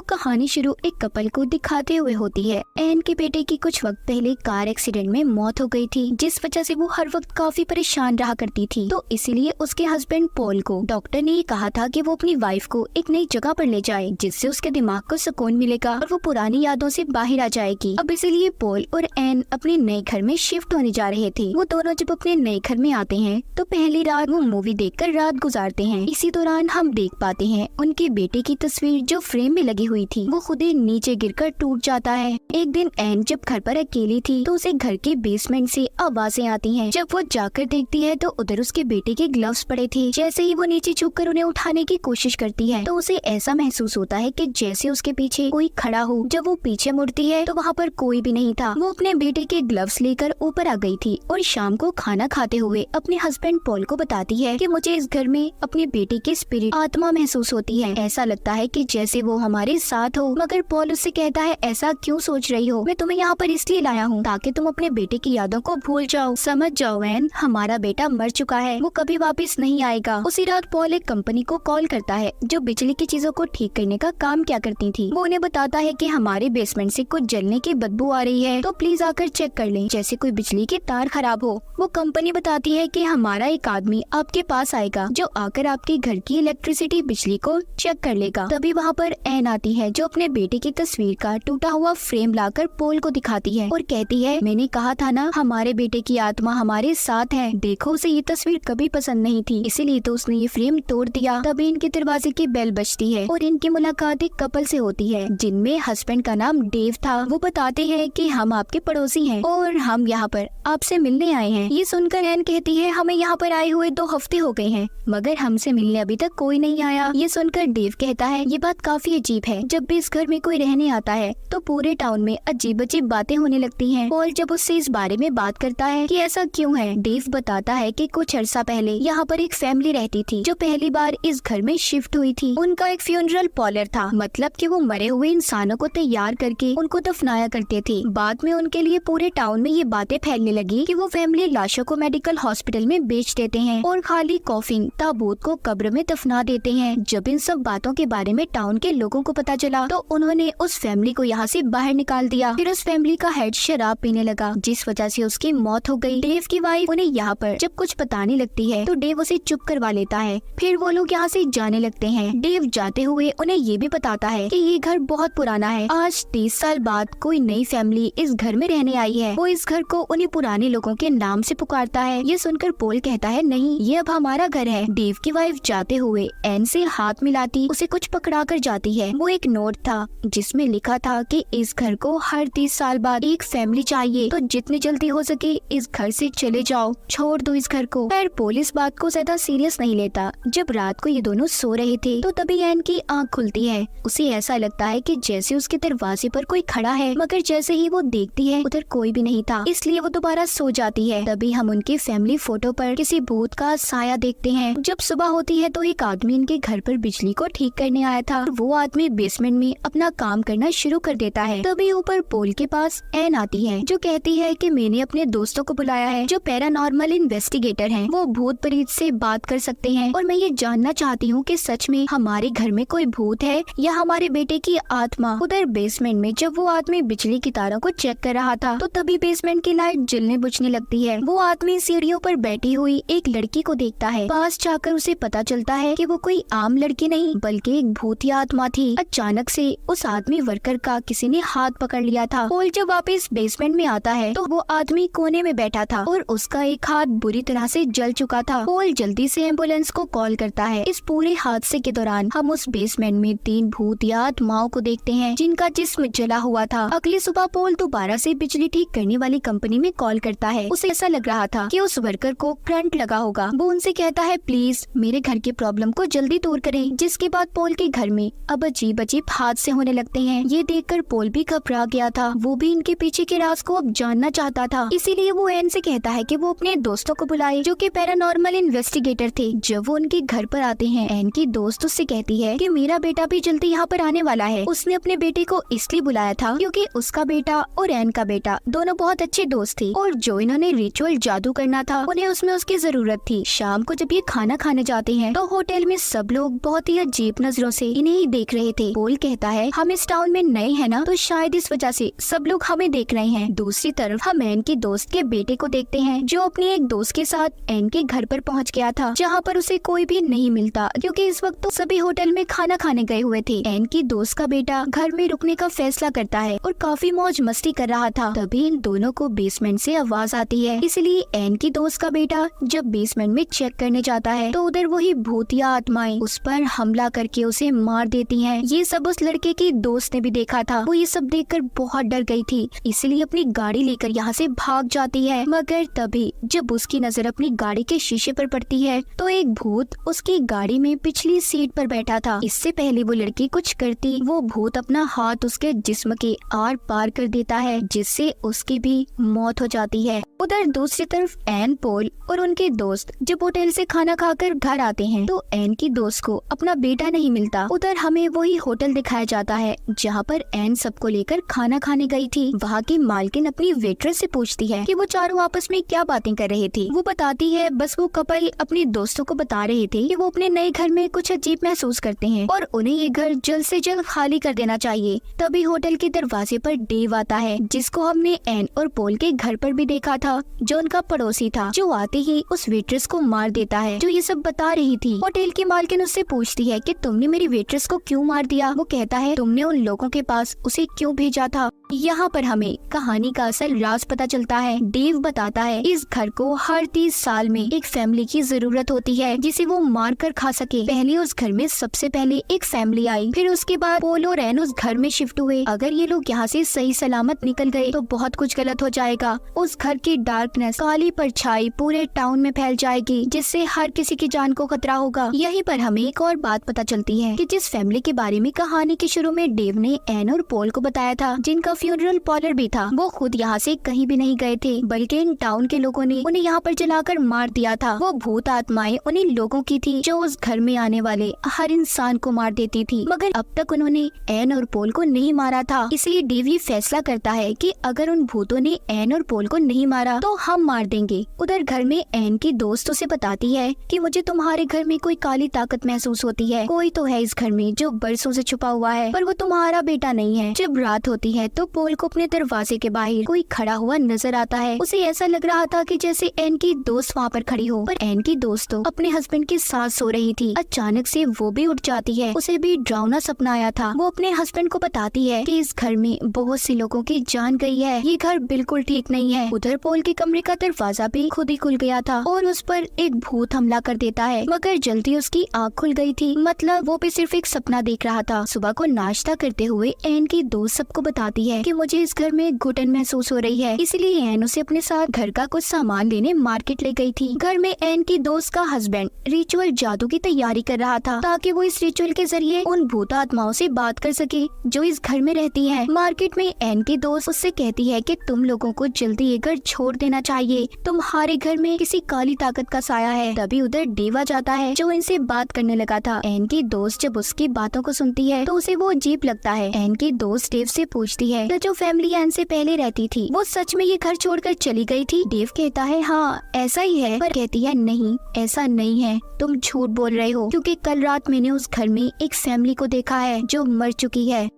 कहानी शुरू एक कपल को दिखाते हुए होती है। एन के बेटे की कुछ वक्त पहले कार एक्सीडेंट में मौत हो गई थी, जिस वजह से वो हर वक्त काफी परेशान रहा करती थी। तो इसीलिए उसके हस्बैंड पॉल को डॉक्टर ने ये कहा था कि वो अपनी वाइफ को एक नई जगह पर ले जाए, जिससे उसके दिमाग को सुकून मिलेगा और वो पुरानी यादों से बाहर आ जाएगी। अब इसीलिए पॉल और एन अपने नए घर में शिफ्ट होने जा रहे थे। वो दोनों जब अपने नए घर में आते हैं तो पहली रात वो मूवी देखकर रात गुजारते हैं। इसी दौरान हम देख पाते हैं उनके बेटे की तस्वीर जो फ्रेम में लगी हुई थी वो खुद ही नीचे गिरकर टूट जाता है। एक दिन एन जब घर पर अकेली थी तो उसे घर के बेसमेंट से आवाजें आती हैं। जब वो जाकर देखती है तो उधर उसके बेटे के ग्लव्स पड़े थे। जैसे ही वो नीचे झुककर उन्हें उठाने की कोशिश करती है तो उसे ऐसा महसूस होता है कि जैसे उसके पीछे कोई खड़ा हो। जब वो पीछे मुड़ती है तो वहाँ पर कोई भी नहीं था। वो अपने बेटे के ग्लव्स लेकर ऊपर आ गई थी और शाम को खाना खाते हुए अपने हस्बैंड पॉल को बताती है कि मुझे इस घर में अपने बेटे की स्पिरिट आत्मा महसूस होती है। ऐसा लगता है कि जैसे वो हमारे साथ हो। मगर पॉल उससे कहता है ऐसा क्यों सोच रही हो, मैं तुम्हें यहाँ पर इसलिए लाया हूँ ताकि तुम अपने बेटे की यादों को भूल जाओ। समझ जाओ एन, हमारा बेटा मर चुका है, वो कभी वापस नहीं आएगा। उसी रात पॉल एक कंपनी को कॉल करता है जो बिजली की चीजों को ठीक करने का काम क्या करती थी। वो उन्हें बताता है कि हमारे बेसमेंट से कुछ जलने की बदबू आ रही है, तो प्लीज आकर चेक कर लें, जैसे कोई बिजली की तार खराब हो। वो कंपनी बताती है कि हमारा एक आदमी आपके पास आएगा जो आकर आपके घर की इलेक्ट्रिसिटी बिजली को चेक कर लेगा। तभी वहाँ पर एन आती है जो अपने बेटे की तस्वीर का टूटा हुआ फ्रेम लाकर पॉल को दिखाती है और कहती है मैंने कहा था ना हमारे बेटे की आत्मा हमारे साथ है। देखो उसे ये तस्वीर कभी पसंद नहीं थी, इसीलिए तो उसने ये फ्रेम तोड़ दिया। तभी इनके दरवाजे की बेल बजती है और इनकी मुलाकात एक कपल से होती है जिनमें हस्बैंड का नाम डेव था। वो बताते हैं कि हम आपके पड़ोसी हैं और हम यहाँ पर आपसे मिलने आए हैं। ये सुनकर एन कहती है हमें यहाँ पर आए हुए 2 हफ्ते हो गए हैं मगर हमसे मिलने अभी तक कोई नहीं आया। ये सुनकर डेव कहता है ये बात काफी अजीब है, जब भी इस घर में कोई रहने आता है तो पूरे टाउन में अजीब अजीब बातें होने लगती हैं। पॉल जब उससे इस बारे में बात करता है कि ऐसा क्यों है, डेव बताता है कि कुछ अरसा पहले यहाँ पर एक फैमिली रहती थी जो पहली बार इस घर में शिफ्ट हुई थी। उनका एक फ्यूनरल पार्लर था, मतलब कि वो मरे हुए इंसानों को तैयार करके उनको दफनाया करते थे। बाद में उनके लिए पूरे टाउन में ये बातें फैलने लगी कि वो फैमिली लाशों को मेडिकल हॉस्पिटल में बेच देते हैं और खाली कॉफिन ताबूत को कब्र में दफना देते हैं। जब इन सब बातों के बारे में टाउन के लोगों को पता चला तो उन्होंने उस फैमिली को यहाँ से बाहर निकाल दिया। फिर उस फैमिली का हेड शराब पीने लगा जिस वजह से उसकी मौत हो गई। डेव की वाइफ उन्हें यहाँ पर जब कुछ बताने लगती है तो डेव उसे चुप करवा लेता है। फिर वो लोग यहाँ से जाने लगते हैं। डेव जाते हुए उन्हें ये भी बताता है कि ये घर बहुत पुराना है, आज 30 साल बाद कोई नई फैमिली इस घर में रहने आई है। वो इस घर को उन्हीं पुराने लोगों के नाम से पुकारता है। ये सुनकर पॉल कहता है नहीं, ये अब हमारा घर है। डेव की वाइफ जाते हुए एन से हाथ मिलाती उसे कुछ पकड़ा कर जाती है। वो एक नोट था जिसमें लिखा था कि इस घर को हर 30 साल बाद एक फैमिली चाहिए, तो जितनी जल्दी हो सके इस घर से चले जाओ, छोड़ दो इस घर को। पर पॉल इस बात को ज्यादा सीरियस नहीं लेता। जब रात को ये दोनों सो रहे थे तो तभी एन की आंख खुलती है। उसे ऐसा लगता है कि जैसे उसके दरवाजे पर कोई खड़ा है, मगर जैसे ही वो देखती है उधर कोई भी नहीं था, इसलिए वो दोबारा सो जाती है। तभी हम उनकी फैमिली फोटो पर किसी भूत का साया देखते हैं। जब सुबह होती है तो एक आदमी इनके घर पर बिजली को ठीक करने आया था। वो आदमी बेसमेंट में अपना काम करना शुरू कर देता है। तभी ऊपर पॉल के पास एन आती है जो कहती है कि मैंने अपने दोस्तों को बुलाया है जो पैरानॉर्मल इन्वेस्टिगेटर हैं। वो भूत प्रेत से बात कर सकते हैं और मैं ये जानना चाहती हूँ कि सच में हमारे घर में कोई भूत है या हमारे बेटे की आत्मा। उधर बेसमेंट में जब वो आदमी बिजली की तारों को चेक कर रहा था तो तभी बेसमेंट की लाइट जलने बुझने लगती है। वो आदमी सीढ़ियों पर बैठी हुई एक लड़की को देखता है। पास जाकर उसे पता चलता है कि वो कोई आम लड़की नहीं बल्कि एक भूतिया आत्मा थी। अचानक से उस आदमी वर्कर का किसी ने हाथ पकड़ लिया था। पॉल जब वापस बेसमेंट में आता है तो वो आदमी कोने में बैठा था और उसका एक हाथ बुरी तरह से जल चुका था। पॉल जल्दी से एम्बुलेंस को कॉल करता है। इस पूरे हादसे के दौरान हम उस बेसमेंट में 3 भूतिया आत्माओं को देखते हैं जिनका जिस्म जला हुआ था। अगली सुबह पॉल दोबारा से बिजली ठीक करने वाली कंपनी में कॉल करता है। उसे ऐसा लग रहा था कि उस वर्कर को करंट लगा होगा। वो उनसे कहता है प्लीज मेरे घर की प्रॉब्लम को जल्दी दूर करें। जिसके बाद पॉल के घर में अब अजीब अजीब हादसे होने लगते हैं। ये देखकर पॉल भी घबरा गया था। वो भी इनके पीछे के राज को अब जानना चाहता था, इसीलिए वो एन से कहता है कि वो अपने दोस्तों को बुलाए जो कि पैरानॉर्मल इन्वेस्टिगेटर थे। जब वो उनके घर पर आते हैं एन की दोस्त उससे कहती है कि मेरा बेटा भी जल्दी यहाँ पर आने वाला है। उसने अपने बेटे को इसलिए बुलाया था क्योंकि उसका बेटा और एन का बेटा दोनों बहुत अच्छे दोस्त थे और जो इन्होंने रिचुअल जादू करना था उन्हें उसमें उसकी जरूरत थी। शाम को जब ये खाना खाने जाते हैं तो होटल में सब लोग बहुत ही अजीब नजरों से इन्हें ही देख रहे थे। पोल कहता है हम इस टाउन में नए हैं ना, तो शायद इस वजह से सब लोग हमें देख रहे हैं। दूसरी तरफ हम एन के दोस्त के बेटे को देखते हैं जो अपनी एक दोस्त के साथ एन के घर पर पहुंच गया था, जहां पर उसे कोई भी नहीं मिलता क्योंकि इस वक्त तो सभी होटल में खाना खाने गए हुए थे। एन की दोस्त का बेटा घर में रुकने का फैसला करता है और काफी मौज मस्ती कर रहा था। तभी इन दोनों को बेसमेंट से आवाज आती है, इसलिए एन की दोस्त का बेटा जब बेसमेंट में चेक करने जाता है तो उधर वही भूतिया आत्माएं उस पर हमला करके उसे मार देती हैं। ये सब उस लड़के की दोस्त ने भी देखा था। वो ये सब देखकर बहुत डर गई थी, इसलिए अपनी गाड़ी लेकर यहाँ से भाग जाती है। मगर तभी जब उसकी नजर अपनी गाड़ी के शीशे पर पड़ती है तो एक भूत उसकी गाड़ी में पिछली सीट पर बैठा था। इससे पहले वो लड़की कुछ करती, वो भूत अपना हाथ उसके जिस्म के आर पार कर देता है, जिससे उसकी भी मौत हो जाती है। उधर दूसरी तरफ एन, पोल और उनके दोस्त जब होटल से खाना खाकर घर आते हैं तो एन की दोस्त को अपना बेटा नहीं मिलता। उधर हमें वही होटल दिखाया जाता है जहाँ पर एन सबको लेकर खाना खाने गई थी। वहाँ की मालकिन अपनी वेट्रेस से पूछती है कि वो चारों आपस में क्या बातें कर रहे थे। वो बताती है बस वो कपल अपने दोस्तों को बता रहे थे कि वो अपने नए घर में कुछ अजीब महसूस करते हैं और उन्हें ये घर जल्द से जल्द खाली कर देना चाहिए। तभी होटल के दरवाजे पर डेव आता है, जिसको हमने एन और पोल के घर पर भी देखा था, जो उनका पड़ोसी था, जो आते ही उस वेट्रेस को मार देता है जो ये सब बता रही थी। होटल की मालकिन उससे पूछती है कि तुमने मेरी वेट्रेस को क्यों मार दिया। वो कहता है तुमने उन लोगों के पास उसे क्यों भेजा था। यहाँ पर हमें कहानी का असल राज पता चलता है। डेव बताता है इस घर को हर 30 साल में एक फैमिली की जरूरत होती है जिसे वो मार कर खा सके। पहले उस घर में सबसे पहले एक फैमिली आई, फिर उसके बाद पोल और एन उस घर में शिफ्ट हुए। अगर ये लोग यहाँ से सही सलामत निकल गए तो बहुत कुछ गलत हो जाएगा। उस घर की डार्कनेस, काली परछाई पूरे टाउन में फैल जाएगी, जिससे हर किसी की जान को खतरा होगा। यहीं पर हमें एक और बात पता चलती है कि जिस फैमिली के बारे में कहानी के शुरू में डेव ने एन और पोल को बताया था, जिनका फ्यूनरल पार्लर भी था, वो खुद यहाँ से कहीं भी नहीं गए थे, बल्कि इन टाउन के लोगों ने उन्हें यहाँ पर जलाकर मार दिया था। वो भूत आत्माएं उन्हीं लोगों की थी जो उस घर में आने वाले हर इंसान को मार देती थी, मगर अब तक उन्होंने एन और पोल को नहीं मारा था। इसलिए डेव ये फैसला करता है कि अगर उन भूतों ने एन और पोल को नहीं मारा तो हम मार देंगे। उधर घर में एन की दोस्त उसे बताती है कि मुझे तुम्हारे घर में कोई काली ताकत महसूस होती है। कोई तो है इस घर में जो बरसों से छुपा हुआ है, पर वो तुम्हारा बेटा नहीं है। जब रात होती है तो पोल को अपने दरवाजे के बाहर कोई खड़ा हुआ नजर आता है। उसे ऐसा लग रहा था कि जैसे एन की दोस्त वहाँ पर खड़ी हो, पर एन की दोस्त तो अपने हस्बैंड के साथ सो रही थी। अचानक से वो भी उठ जाती है। उसे भी डरावना सपना आया था। वो अपने हस्बैंड को बताती है कि इस घर में बहुत सी लोगों की जान गई है, ये घर बिल्कुल ठीक नहीं है। उधर पोल के कमरे का दरवाजा भी खुद ही खुल गया था और उस पर एक भूत हमला कर देता है, मगर जल्दी उसकी आँख खुल गई थी। मतलब वो भी सिर्फ एक सपना देख रहा था। सुबह को नाश्ता करते हुए एन की दोस्त सबको बताती है कि मुझे इस घर में घुटन महसूस हो रही है, इसलिए एन उसे अपने साथ घर का कुछ सामान लेने मार्केट ले गई थी। घर में एन की दोस्त का हस्बैंड रिचुअल जादू की तैयारी कर रहा था ताकि वो इस रिचुअल के जरिए उन भूत आत्माओं से बात कर सके जो इस घर में रहती हैं। मार्केट में एन की दोस्त उससे कहती है कि तुम लोगों को जल्दी ये घर छोड़ देना चाहिए, तुम्हारे घर में किसी काली ताकत का साया है। तभी उधर डेव आ जाता है जो इनसे बात करने लगा था। एन की दोस्त जब उसकी बातों को सुनती है तो उसे वो अजीब लगता है। एन की दोस्त डेव से पूछती है कि जो फैमिली एन से पहले रहती थी वो सच में ये घर छोड़कर चली गई थी। डेव कहता है हाँ ऐसा ही है, पर कहती है नहीं ऐसा नहीं है, तुम झूठ बोल रहे हो, क्योंकि कल रात मैंने उस घर में एक फैमिली को देखा है जो मर चुकी है।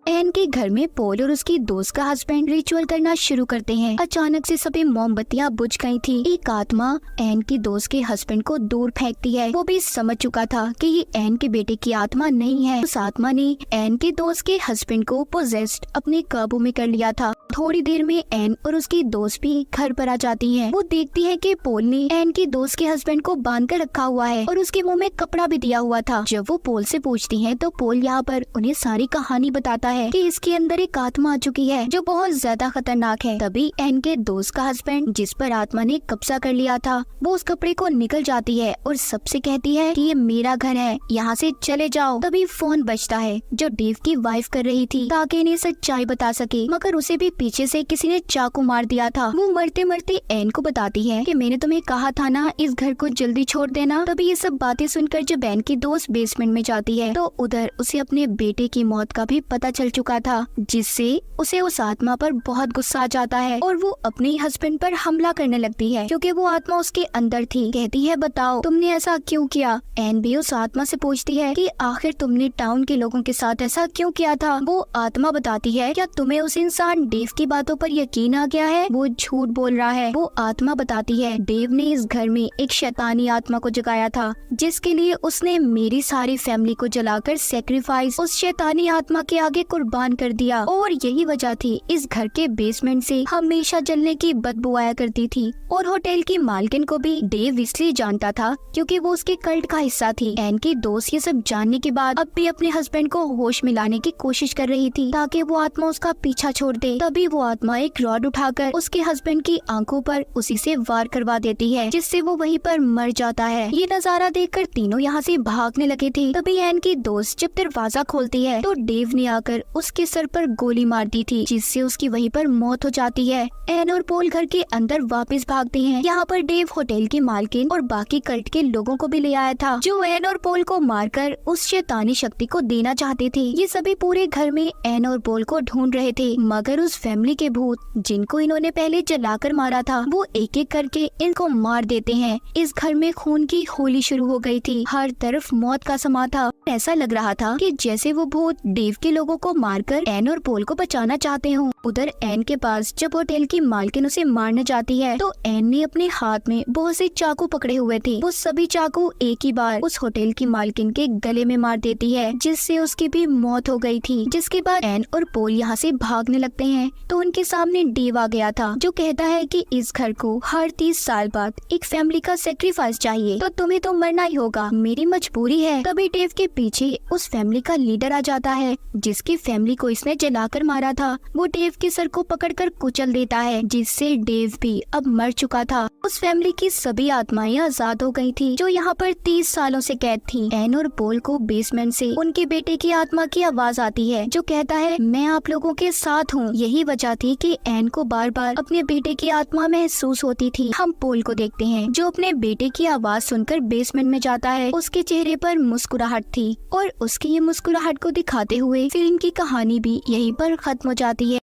एन के घर में पोल और उसकी दोस्त का हस्बैंड रिचुअल करना शुरू करते हैं। अचानक से सभी मोमबत्तियां बुझ गई थी। एक आत्मा एन की दोस्त के हस्बैंड को दूर फेंकती है। वो भी समझ चुका था कि ये एन के बेटे की आत्मा नहीं है। उस आत्मा ने एन के दोस्त के हस्बैंड को पोजेस्ड अपने काबू में कर लिया था। थोड़ी देर में एन और उसकी दोस्त भी घर पर आ जाती है। वो देखती है कि पोल ने एन की दोस्त के हस्बैंड को बांध कर रखा हुआ है और उसके मुंह में कपड़ा भी दिया हुआ था। जब वो पोल से पूछती है तो पोल यहाँ पर उन्हें सारी कहानी बताता है कि इसके अंदर एक आत्मा आ चुकी है जो बहुत ज्यादा खतरनाक है। तभी एन के दोस्त का हस्बैंड जिस पर आत्मा ने कब्जा कर लिया था वो उस कपड़े को निकल जाती है और सबसे कहती है कि ये मेरा घर है, यहाँ से चले जाओ। तभी फोन बजता है जो डेव की वाइफ कर रही थी ताकि इन्हें सच्चाई बता सके, मगर उसे भी पीछे से किसी ने चाकू मार दिया था। वो मरते मरते एन को बताती है कि मैंने तुम्हें कहा था ना इस घर को जल्दी छोड़ देना। तभी ये सब बातें सुनकर जब एन की दोस्त बेसमेंट में जाती है तो उधर उसे अपने बेटे की मौत का भी पता चल चुका था, जिससे उसे उस आत्मा पर बहुत गुस्सा आ जाता है और वो अपने ही हस्बैंड पर हमला करने लगती है क्योंकि वो आत्मा उसके अंदर थी। कहती है बताओ तुमने ऐसा क्यों किया। एन भी उस आत्मा से पूछती है कि आखिर तुमने टाउन के लोगों के साथ ऐसा क्यों किया था। वो आत्मा बताती है क्या तुम्हें उस इंसान डेव की बातों पर यकीन आ गया है, वो झूठ बोल रहा है। वो आत्मा बताती है डेव ने इस घर में एक शैतानी आत्मा को जगाया था जिसके लिए उसने मेरी सारी फैमिली को जलाकर सेक्रीफाइस उस शैतानी आत्मा के आगे कुर्बान कर दिया और यही वजह थी इस घर के बेसमेंट से हमेशा जलने की बदबू आया करती थी। और होटल की मालकिन को भी डेव इसलिए जानता था क्योंकि वो उसके कल्ट का हिस्सा थी। एन की दोस्त ये सब जानने के बाद अब भी अपने हस्बैंड को होश में लाने की कोशिश कर रही थी ताकि वो आत्मा उसका पीछा छोड़ दे। तभी वो आत्मा एक रॉड उठाकर उसके हस्बैंड की आंखों पर उसी से वार करवा देती है जिससे वो वहीं पर मर जाता है। ये नजारा देखकर तीनों यहाँ से भागने लगे थे। तभी एन की दोस्त जब दरवाजा खोलती है तो डेव ने आकर उसके सर पर गोली मार दी थी जिससे उसकी वहीं पर मौत हो जाती है। एन और पोल घर के अंदर वापस भागते हैं। यहाँ पर डेव होटल की मालकिन और बाकी कल्ट के लोगों को भी ले आया था जो एन और पोल को मारकर उस शैतानी शक्ति को देना चाहते थे। ये सभी पूरे घर में एन और पोल को ढूंढ रहे थे मगर उस फैमिली के भूत जिनको इन्होंने पहले जलाकर मारा था वो एक एक करके इनको मार देते हैं। इस घर में खून की होली शुरू हो गई थी। हर तरफ मौत का समा था। ऐसा लग रहा था कि जैसे वो भूत डेव के लोगों को मारकर एन और पोल को बचाना चाहते हो। उधर एन के पास जब होटल की मालकिन उसे मारने जाती है तो एन ने अपने हाथ में बहुत से चाकू पकड़े हुए थे। वो सभी चाकू एक ही बार उस होटल की मालकिन के गले में मार देती है जिससे उसकी भी मौत हो गई थी। जिसके बाद एन और पोल यहाँ से भागने लगते हैं तो उनके सामने डेव आ गया था जो कहता है कि इस घर को हर 30 साल बाद एक फैमिली का सेक्रीफाइस चाहिए तो तुम्हें तो मरना ही होगा, मेरी मजबूरी है। तभी डेव के पीछे उस फैमिली का लीडर आ जाता है जिसकी फैमिली को इसने जलाकर मारा था। वो डेव के सर को पकड़कर कुचल देता है जिससे डेव भी अब मर चुका था। उस फैमिली की सभी आत्माएं आजाद हो गई थी जो यहाँ पर 30 सालों से कैद थी। एन और पोल को बेसमेंट से उनके बेटे की आत्मा की आवाज आती है जो कहता है मैं आप लोगों के साथ हूँ। यही वजह थी कि एन को बार बार अपने बेटे की आत्मा महसूस होती थी। हम पोल को देखते हैं जो अपने बेटे की आवाज सुनकर बेसमेंट में जाता है। उसके चेहरे पर मुस्कुराहट थी और उसकी ये मुस्कुराहट को दिखाते हुए फिल्म की कहानी भी यहीं पर खत्म हो जाती है।